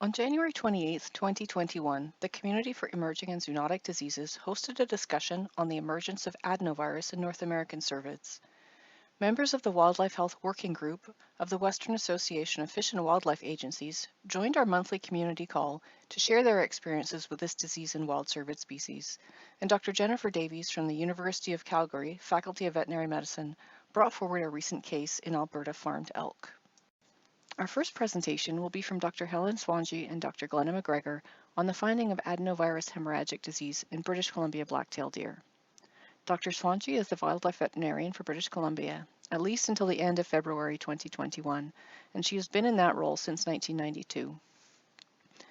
On January 28, 2021, the Community for Emerging and Zoonotic Diseases hosted a discussion on the emergence of adenovirus in North American cervids. Members of the Wildlife Health Working Group of the Western Association of Fish and Wildlife Agencies joined our monthly community call to share their experiences with this disease in wild cervid species, and Dr. Jennifer Davies from the University of Calgary, Faculty of Veterinary Medicine, brought forward a recent case in Alberta farmed elk. Our first presentation will be from Dr. Helen Schwantje and Dr. Glenna McGregor on the finding of adenovirus hemorrhagic disease in British Columbia black-tailed deer. Dr. Schwantje is the wildlife veterinarian for British Columbia, at least until the end of February 2021, and she has been in that role since 1992.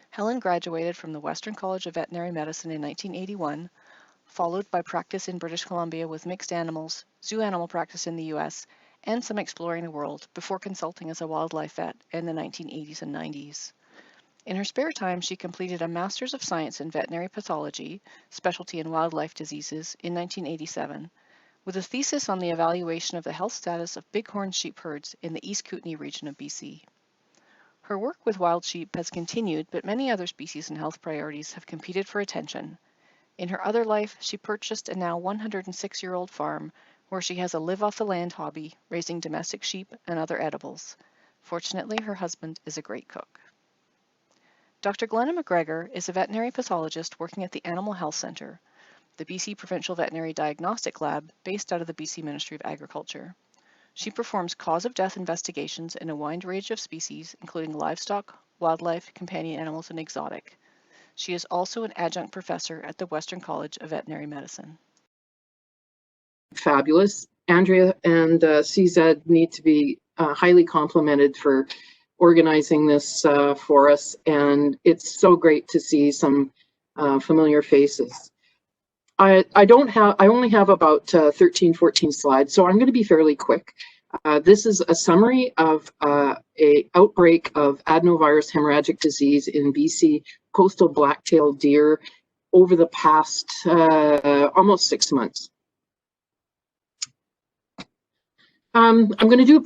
Helen graduated from the Western College of Veterinary Medicine in 1981, followed by practice in British Columbia with mixed animals, zoo animal practice in the US, and some exploring the world before consulting as a wildlife vet in the 1980s and 90s. In her spare time, she completed a Master's of Science in Veterinary Pathology, specialty in wildlife diseases, in 1987, with a thesis on the evaluation of the health status of bighorn sheep herds in the East Kootenay region of BC. Her work with wild sheep has continued, but many other species and health priorities have competed for attention. In her other life, she purchased a now 106-year-old farm where she has a live-off-the-land hobby, raising domestic sheep and other edibles. Fortunately, her husband is a great cook. Dr. Glenna McGregor is a veterinary pathologist working at the Animal Health Centre, the BC Provincial Veterinary Diagnostic Lab based out of the BC Ministry of Agriculture. She performs cause-of-death investigations in a wide range of species, including livestock, wildlife, companion animals, and exotic. She is also an adjunct professor at the Western College of Veterinary Medicine. Fabulous. Andrea and CEZD need to be highly complimented for organizing this for us, and it's so great to see some familiar faces. I only have about 13, 14 slides, so I'm going to be fairly quick. This is a summary of a outbreak of adenovirus hemorrhagic disease in BC coastal black-tailed deer over the past almost 6 months. I'm going to do,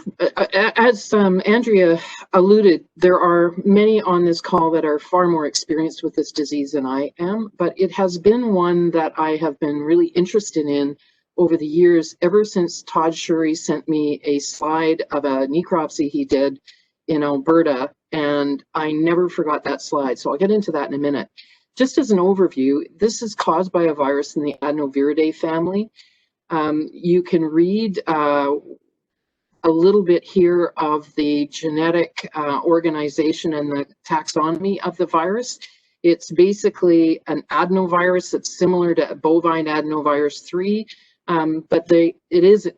as Andrea alluded, there are many on this call that are far more experienced with this disease than I am, but it has been one that I have been really interested in over the years, ever since Todd Shurey sent me a slide of a necropsy he did in Alberta, and I never forgot that slide, so I'll get into that in a minute. Just as an overview, this is caused by a virus in the Adenoviridae family. You can read a little bit here of the genetic organization and the taxonomy of the virus. It's basically an adenovirus that's similar to bovine adenovirus 3, but it is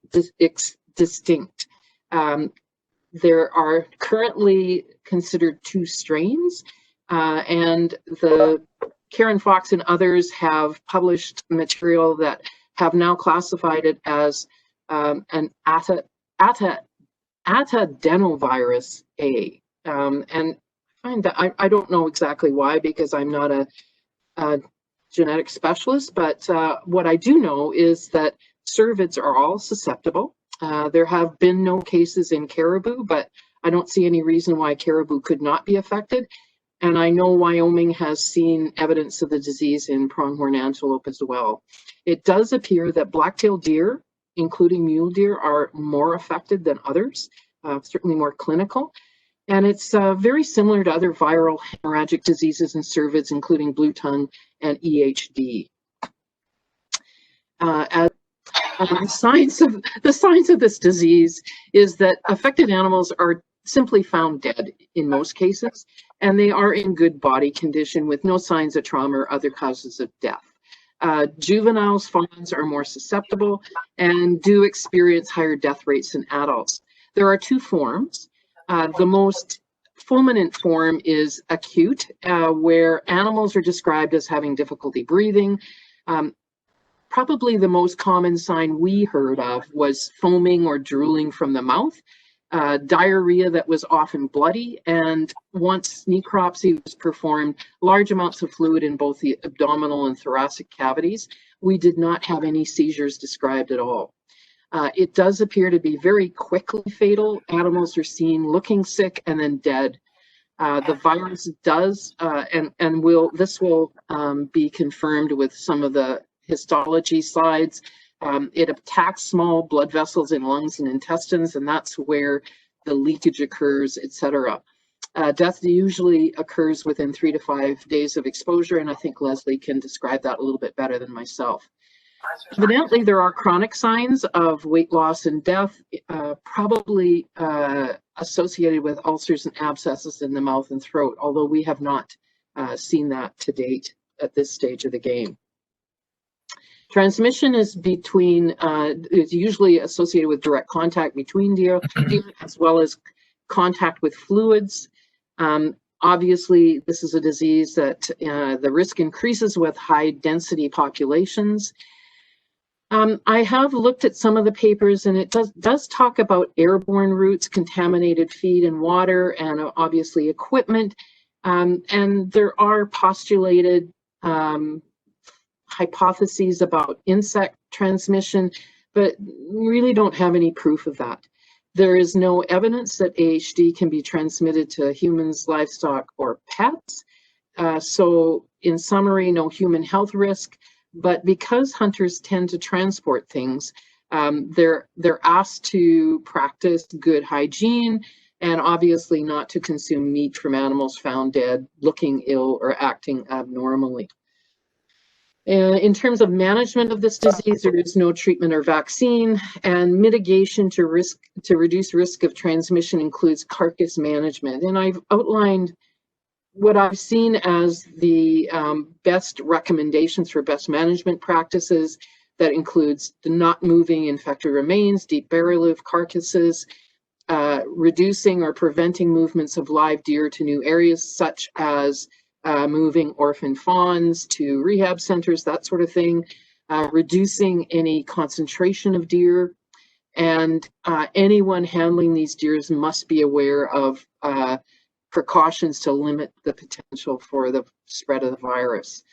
distinct. There are currently considered 2 strains, and the Karen Fox and others have published material that have now classified it as an Adenovirus A, and I find that I don't know exactly why, because I'm not a genetic specialist, but what I do know is that cervids are all susceptible. There have been no cases in caribou, but I don't see any reason why caribou could not be affected. And I know Wyoming has seen evidence of the disease in pronghorn antelope as well. It does appear that black-tailed deer, including mule deer, are more affected than others, certainly more clinical. And it's very similar to other viral hemorrhagic diseases in cervids, including blue tongue and EHD. The signs of this disease is that affected animals are simply found dead in most cases, and they are in good body condition with no signs of trauma or other causes of death. Juveniles, fawns are more susceptible and do experience higher death rates than adults. There are 2 forms. The most fulminant form is acute, where animals are described as having difficulty breathing. Probably the most common sign we heard of was foaming or drooling from the mouth, diarrhea that was often bloody, and once necropsy was performed, large amounts of fluid in both the abdominal and thoracic cavities. We did not have any seizures described at all. It does appear to be very quickly fatal. Animals are seen looking sick and then dead. The virus does, and this will be confirmed with some of the histology slides. It attacks small blood vessels in lungs and intestines, and that's where the leakage occurs, etc. Death usually occurs within 3 to 5 days of exposure, and I think Leslie can describe that a little bit better than myself. Evidently, there are chronic signs of weight loss and death, probably associated with ulcers and abscesses in the mouth and throat, although we have not seen that to date at this stage of the game. Transmission is usually associated with direct contact between deer as well as contact with fluids. Obviously, this is a disease that the risk increases with high density populations. I have looked at some of the papers, and it does talk about airborne routes, contaminated feed and water, and obviously equipment. And there are postulated hypotheses about insect transmission, but really don't have any proof of that. There is no evidence that AHD can be transmitted to humans, livestock, or pets. So in summary, no human health risk. But because hunters tend to transport things, they're asked to practice good hygiene and obviously not to consume meat from animals found dead, looking ill, or acting abnormally. In terms of management of this disease, there is no treatment or vaccine, and mitigation to reduce risk of transmission includes carcass management. And I've outlined what I've seen as the best recommendations for best management practices. That includes the not moving infected remains, deep burial of carcasses, reducing or preventing movements of live deer to new areas, such as moving orphan fawns to rehab centers, that sort of thing, reducing any concentration of deer, and anyone handling these deers must be aware of precautions to limit the potential for the spread of the virus.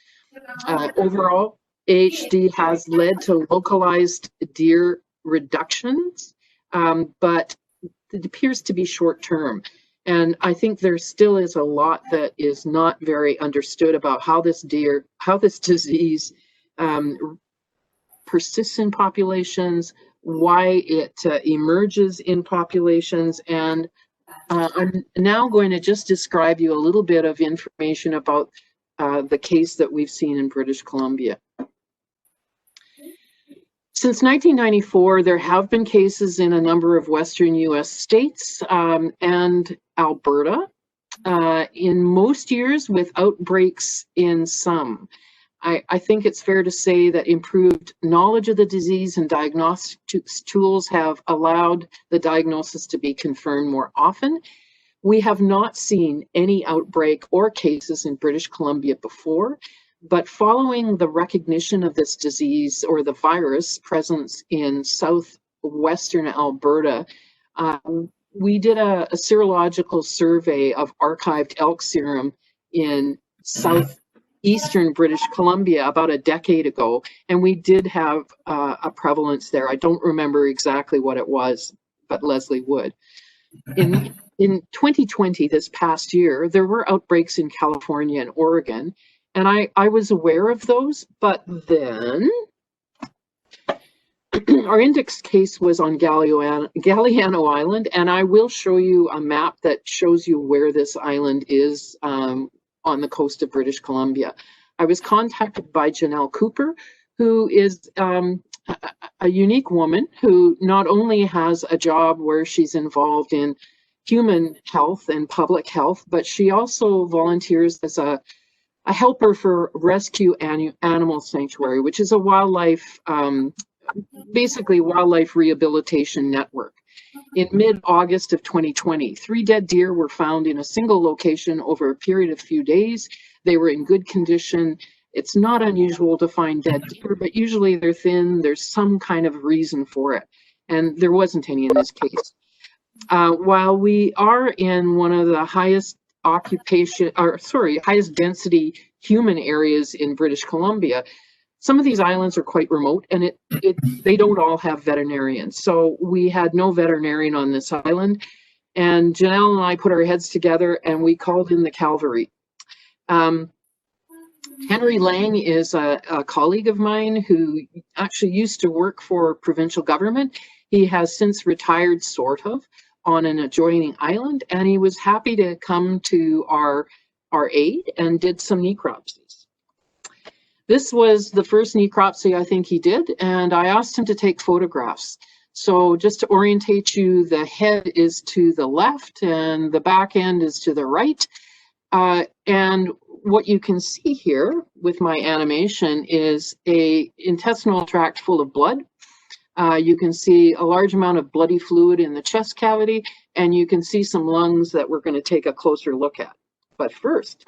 Overall, AHD has led to localized deer reductions, but it appears to be short term. And I think there still is a lot that is not very understood about how this disease persists in populations, why it emerges in populations, and I'm now going to just describe you a little bit of information about the case that we've seen in British Columbia. Since 1994, there have been cases in a number of Western US states and Alberta, in most years with outbreaks in some. I think it's fair to say that improved knowledge of the disease and diagnostics tools have allowed the diagnosis to be confirmed more often. We have not seen any outbreak or cases in British Columbia before, but following the recognition of this disease or the virus presence in southwestern Alberta, we did a serological survey of archived elk serum in southeastern British Columbia about a decade ago, and we did have a prevalence there. I don't remember exactly what it was, but Leslie would. In 2020, this past year, there were outbreaks in California and Oregon, and I was aware of those, but then our index case was on Galiano Island, and I will show you a map that shows you where this island is on the coast of British Columbia. I was contacted by Janelle Cooper, who is a unique woman who not only has a job where she's involved in human health and public health, but she also volunteers as a helper for Rescue Animal Sanctuary, which is a wildlife, basically wildlife rehabilitation network. In mid-August of 2020, 3 dead deer were found in a single location over a period of few days. They were in good condition. It's not unusual to find dead deer, but usually they're thin. There's some kind of reason for it, and there wasn't any in this case. While we are in one of the highest highest density human areas in British Columbia, some of these islands are quite remote, and they don't all have veterinarians. So we had no veterinarian on this island, And Janelle and I put our heads together and we called in the cavalry. Henry Lang is a colleague of mine who actually used to work for provincial government. He has since retired, sort of, on an adjoining island, and he was happy to come to our aid and did some necropsies. This was the first necropsy I think he did, and I asked him to take photographs. So just to orientate you, the head is to the left and the back end is to the right. And what you can see here with my animation is a intestinal tract full of blood. You can see a large amount of bloody fluid in the chest cavity, and you can see some lungs that we're going to take a closer look at. But first,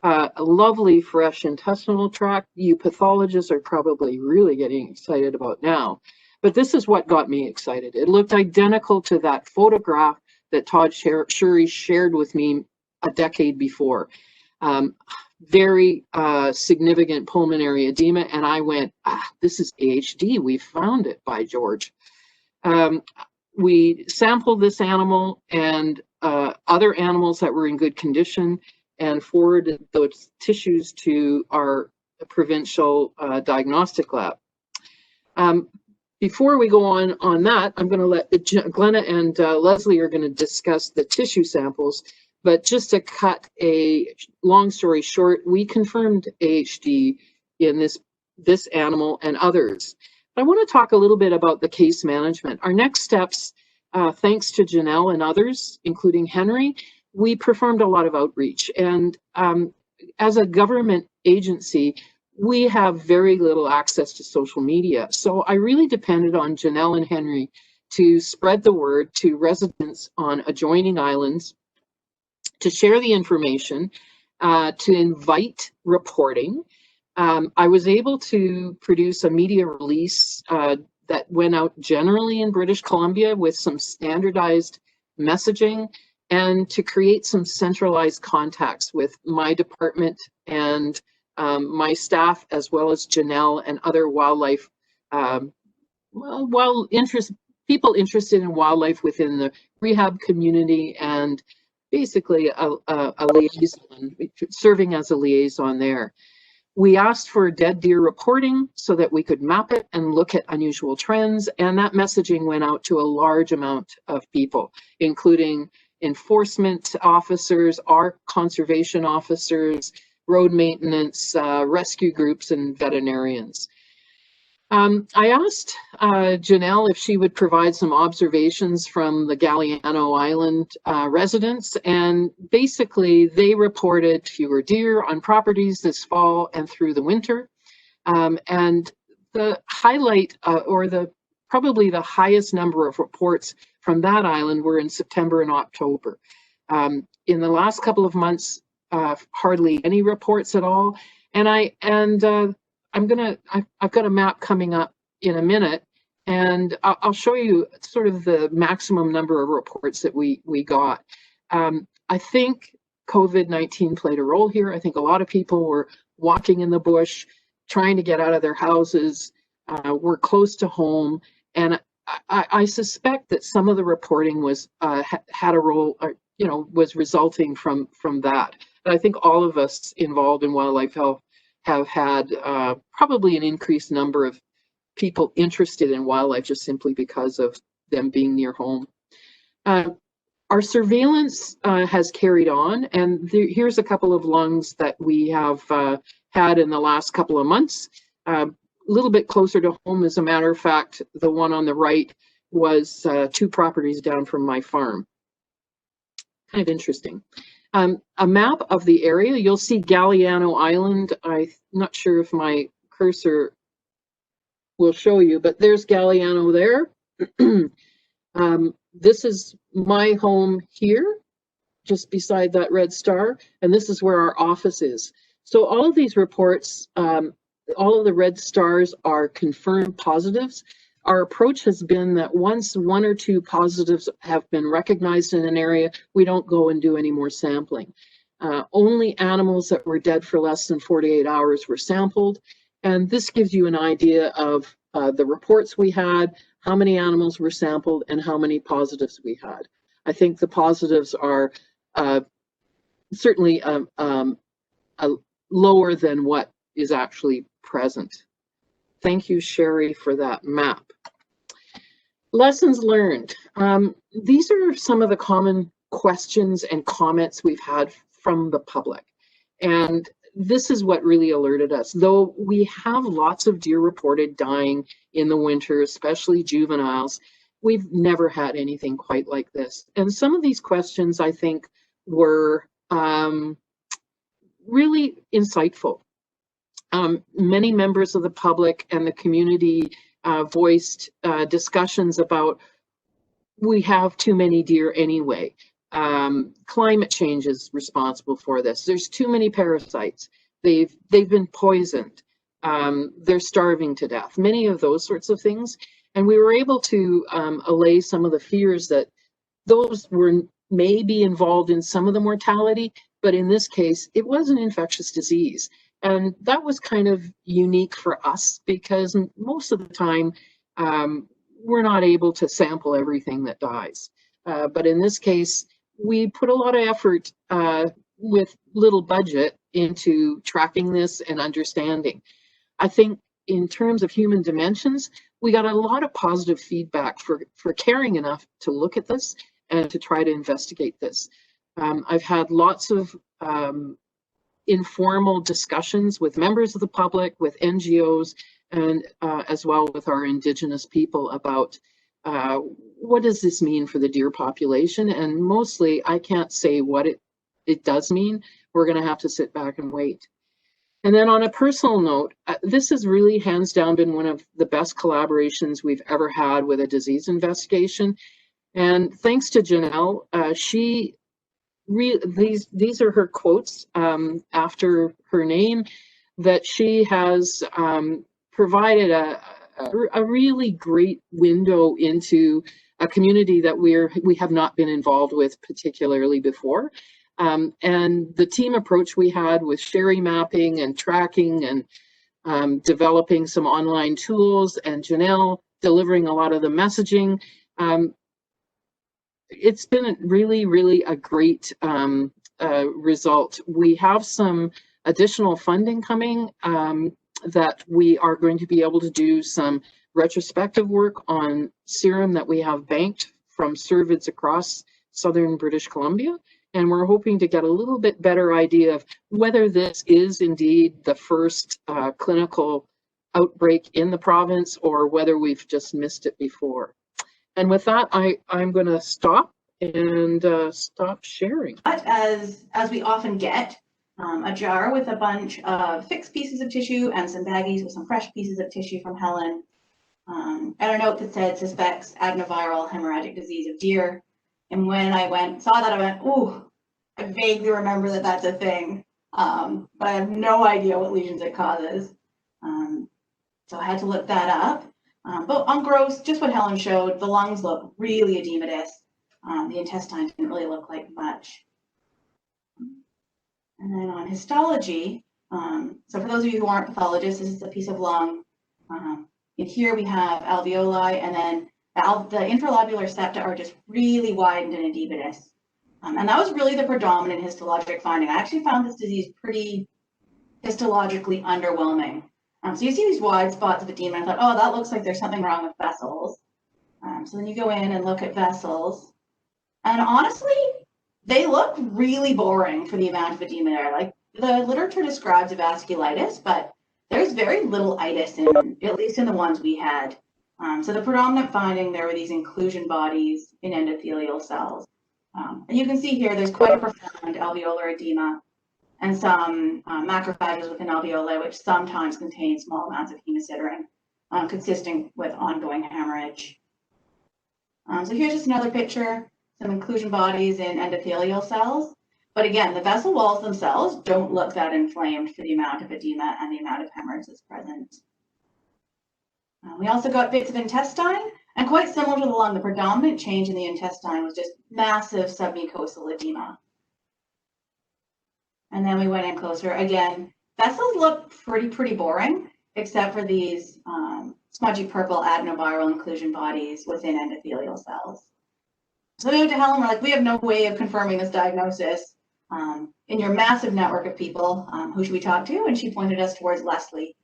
a lovely fresh intestinal tract. You pathologists are probably really getting excited about now. But this is what got me excited. It looked identical to that photograph that Todd Shuri shared with me a decade before. Very significant pulmonary edema, and I went, this is AHD, we found it, by George. We sampled this animal and other animals that were in good condition and forwarded those tissues to our provincial diagnostic lab. Before we go on that, I'm going to let Glenna and Leslie are going to discuss the tissue samples. But just to cut a long story short, we confirmed AHD in this animal and others. I want to talk a little bit about the case management. Our next steps, thanks to Janelle and others, including Henry, we performed a lot of outreach. And as a government agency, we have very little access to social media. So I really depended on Janelle and Henry to spread the word to residents on adjoining islands, to share the information, to invite reporting. I was able to produce a media release that went out generally in British Columbia with some standardized messaging and to create some centralized contacts with my department and my staff, as well as Janelle and other wildlife, people interested in wildlife within the rehab community, and basically a liaison, serving as a liaison there. We asked for dead deer reporting so that we could map it and look at unusual trends, and that messaging went out to a large amount of people, including enforcement officers, our conservation officers, road maintenance, rescue groups, and veterinarians. I asked Janelle if she would provide some observations from the Galiano Island residents, and basically they reported fewer deer on properties this fall and through the winter. And the highlight, or probably the highest number of reports from that island were in September and October. In the last couple of months, hardly any reports at all. And I've got a map coming up in a minute, and I'll show you sort of the maximum number of reports that we got. I think COVID-19 played a role here. I think a lot of people were walking in the bush, trying to get out of their houses, were close to home, and I suspect that some of the reporting was had a role, was resulting from that. But I think all of us involved in wildlife health have had probably an increased number of people interested in wildlife just simply because of them being near home. Our surveillance has carried on, and here's a couple of lungs that we have had in the last couple of months. A little bit closer to home, as a matter of fact, the one on the right was 2 properties down from my farm. Kind of interesting. A map of the area, you'll see Galiano Island. I'm not sure if my cursor will show you, but there's Galiano there. This is my home here, just beside that red star, and this is where our office is. So all of these reports, all of the red stars are confirmed positives. Our approach has been that once 1 or 2 positives have been recognized in an area, we don't go and do any more sampling. Only animals that were dead for less than 48 hours were sampled. And this gives you an idea of the reports we had, how many animals were sampled, and how many positives we had. I think the positives are certainly lower than what is actually present. Thank you, Sherry, for that map. Lessons learned. These are some of the common questions and comments we've had from the public. And this is what really alerted us. Though we have lots of deer reported dying in the winter, especially juveniles, we've never had anything quite like this. And some of these questions, I think, were really insightful. Many members of the public and the community voiced discussions about, we have too many deer anyway. Climate change is responsible for this. There's too many parasites. They've been poisoned. They're starving to death. Many of those sorts of things. And we were able to allay some of the fears that those were maybe involved in some of the mortality, but in this case, it was an infectious disease. And that was kind of unique for us because most of the time, we're not able to sample everything that dies. But in this case, we put a lot of effort with little budget into tracking this and understanding. I think in terms of human dimensions, we got a lot of positive feedback for caring enough to look at this and to try to investigate this. I've had lots of informal discussions with members of the public, with NGOs, and as well with our Indigenous people about what does this mean for the deer population? And mostly, I can't say what it does mean. We're going to have to sit back and wait. And then on a personal note, this has really hands down been one of the best collaborations we've ever had with a disease investigation. And thanks to Janelle, these are her quotes after her name, that she has provided a really great window into a community that we have not been involved with particularly before. And the team approach we had with Sherry mapping and tracking and developing some online tools, and Janelle delivering a lot of the messaging. It's been really, really a great result. We have some additional funding coming that we are going to be able to do some retrospective work on serum that we have banked from cervids across southern British Columbia. And we're hoping to get a little bit better idea of whether this is indeed the first clinical outbreak in the province or whether we've just missed it before. And with that, I'm going to stop and stop sharing. As we often get, a jar with a bunch of fixed pieces of tissue and some baggies with some fresh pieces of tissue from Helen, and a note that said suspects adenoviral hemorrhagic disease of deer. And when I saw that, I went, ooh, I vaguely remember that that's a thing, but I have no idea what lesions it causes. So I had to look that up. But on gross, just what Helen showed, the lungs look really edematous. The intestine didn't really look like much. And then on histology, so for those of you who aren't pathologists, this is a piece of lung. In here we have alveoli, and then the intralobular septa are just really widened and edematous. And that was really the predominant histologic finding. I actually found this disease pretty histologically underwhelming. So you see these wide spots of edema, and I thought, oh, that looks like there's something wrong with vessels. So then you go in and look at vessels, and honestly, they look really boring for the amount of edema there. Like, the literature describes a vasculitis, but there's very little itis in, at least in the ones we had. So the predominant finding, there were these inclusion bodies in endothelial cells. And you can see here, there's quite a profound alveolar edema and some macrophages within alveoli, which sometimes contain small amounts of hemosiderin, consistent with ongoing hemorrhage. So here's just another picture, some inclusion bodies in endothelial cells. But again, the vessel walls themselves don't look that inflamed for the amount of edema and the amount of hemorrhage that's present. We also got bits of intestine, and quite similar to the lung, the predominant change in the intestine was just massive submucosal edema. And then we went in closer. Again, vessels look pretty boring, except for these smudgy purple adenoviral inclusion bodies within endothelial cells. So we went to Helen, we're like, we have no way of confirming this diagnosis. In your massive network of people, who should we talk to? And she pointed us towards Leslie.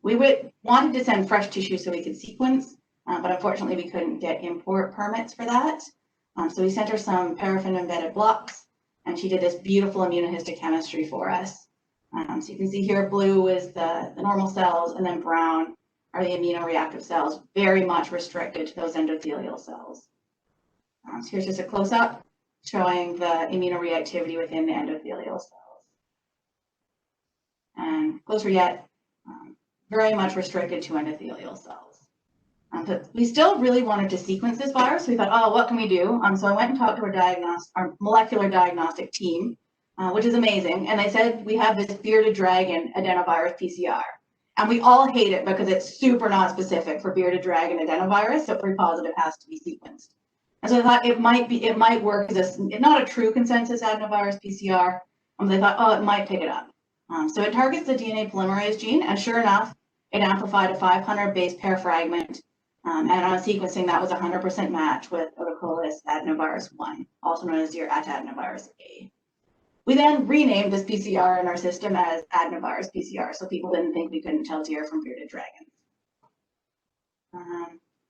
We wanted to send fresh tissue so we could sequence, but unfortunately we couldn't get import permits for that. So we sent her some paraffin embedded blocks, and she did this beautiful immunohistochemistry for us. So you can see here, blue is the normal cells, and then brown are the immunoreactive cells, very much restricted to those endothelial cells. So here's just a close-up showing the immunoreactivity within the endothelial cells. And closer yet, very much restricted to endothelial cells. But we still really wanted to sequence this virus. We thought, oh, what can we do? So I went and talked to our molecular diagnostic team, which is amazing. And they said, we have this bearded dragon adenovirus PCR. And we all hate it because it's super not specific for bearded dragon adenovirus. So pre positive has to be sequenced. And so I thought it might work as not a true consensus adenovirus PCR. They thought, oh, it might pick it up. So it targets the DNA polymerase gene, and sure enough, it amplified a 500 base pair fragment. And on sequencing, that was a 100% match with Otocolis adenovirus 1, also known as your adenovirus A. We then renamed this PCR in our system as adenovirus PCR, so people didn't think we couldn't tell deer from bearded dragons.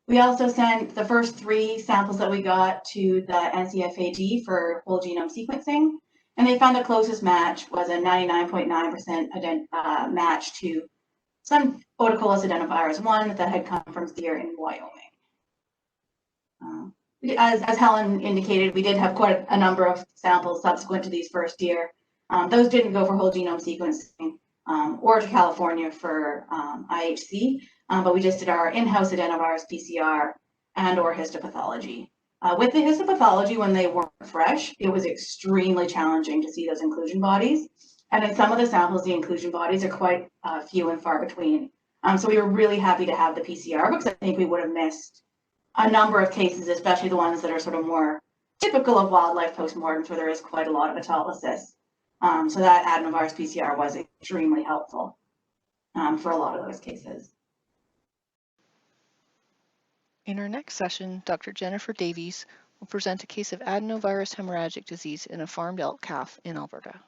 We also sent the first 3 samples that we got to the NCFAD for whole genome sequencing, and they found the closest match was a 99.9% match to some Otocolis adenovirus 1 that had come from deer in Wyoming. As Helen indicated, we did have quite a number of samples subsequent to these first deer. Those didn't go for whole genome sequencing or to California for IHC, but we just did our in-house adenovirus PCR and or histopathology. With the histopathology, when they weren't fresh, it was extremely challenging to see those inclusion bodies. And in some of the samples, the inclusion bodies are quite few and far between. So we were really happy to have the PCR because I think we would have missed a number of cases, especially the ones that are sort of more typical of wildlife postmortems where there is quite a lot of autolysis. So that adenovirus PCR was extremely helpful for a lot of those cases. In our next session, Dr. Jennifer Davies will present a case of adenovirus hemorrhagic disease in a farmed elk calf in Alberta.